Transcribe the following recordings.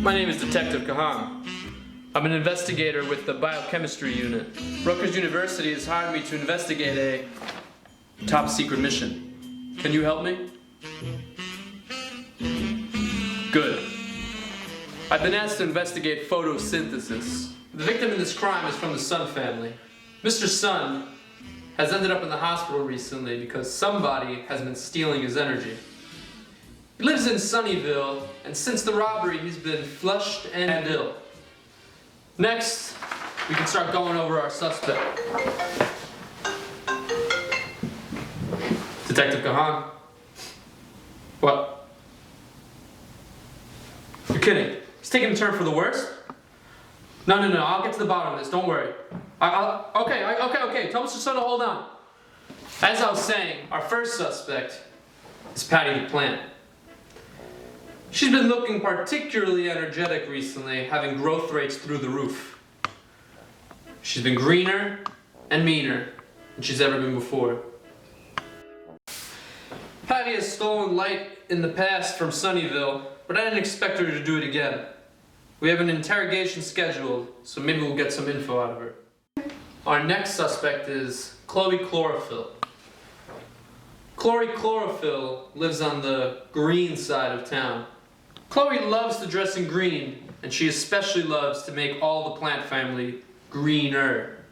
My name is Detective Kahan. I'm an investigator with the Biochemistry unit. Rutgers University has hired me to investigate a top secret mission. Can you help me? Good. I've been asked to investigate photosynthesis. The victim in this crime is from the Sun family. Mr. Sun has ended up in the hospital recently because somebody has been stealing his energy. He lives in Sunnyvale, and since the robbery he's been flushed and ill. Next, we can start going over our suspect. Detective Kahan. What? You're kidding. He's taking a turn for the worst? No, I'll get to the bottom of this, don't worry. Okay, tell Mr. Sun to hold on. As I was saying, our first suspect is Patty the plant. She's been looking particularly energetic recently, having growth rates through the roof. She's been greener and meaner than she's ever been before. Patty has stolen light in the past from Sunnyvale, but I didn't expect her to do it again. We have an interrogation scheduled, so maybe we'll get some info out of her. Our next suspect is Chloe Chlorophyll. Chloe Chlorophyll lives on the green side of town. Chloe loves to dress in green, and she especially loves to make all the plant family greener.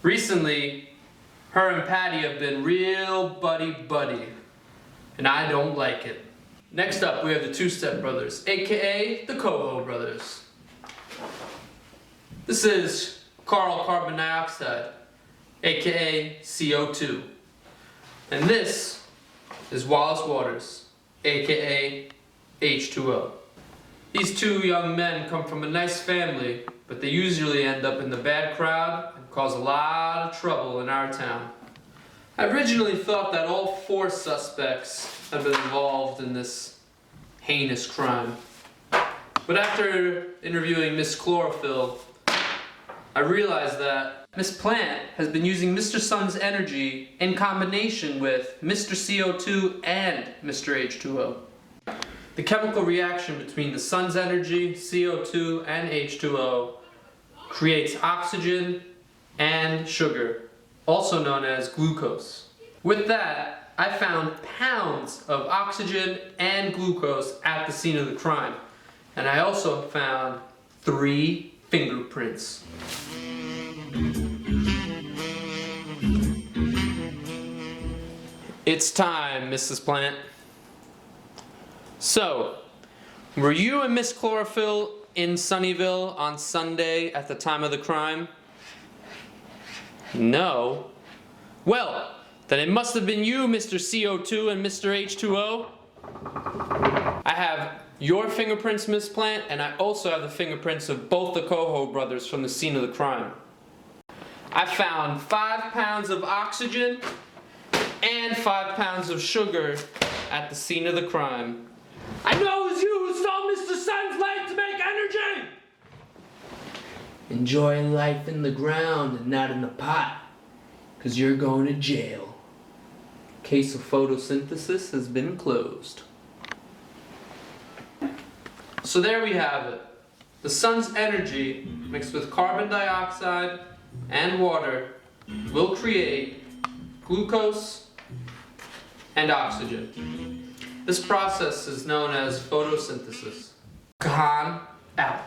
Recently, her and Patty have been real buddy-buddy, and I don't like it. Next up, we have the Two-Step Brothers, aka the Coho Brothers. This is Carl Carbon Dioxide, aka CO2. And this is Wallace Waters, aka H2O. These two young men come from a nice family, but they usually end up in the bad crowd and cause a lot of trouble in our town. I originally thought that all four suspects had been involved in this heinous crime. But after interviewing Miss Chlorophyll, I realized that Miss Plant has been using Mr. Sun's energy in combination with Mr. CO2 and Mr. H2O. The chemical reaction between the sun's energy, CO2, and H2O creates oxygen and sugar, also known as glucose. With that, I found pounds of oxygen and glucose at the scene of the crime. And I also found 3 fingerprints. It's time, Mrs. Plant. So, were you and Miss Chlorophyll in Sunnyvale on Sunday at the time of the crime? No. Well, then it must have been you, Mr. CO2 and Mr. H2O. I have your fingerprints, Miss Plant, and I also have the fingerprints of both the Coho brothers from the scene of the crime. I found 5 pounds of oxygen and 5 pounds of sugar at the scene of the crime. I know it was you who stole Mr. Sun's light to make energy! Enjoy life in the ground and not in the pot, because you're going to jail. Case of photosynthesis has been closed. So there we have it. The sun's energy, mixed with carbon dioxide and water, will create glucose and oxygen. This process is known as photosynthesis. Kahan out.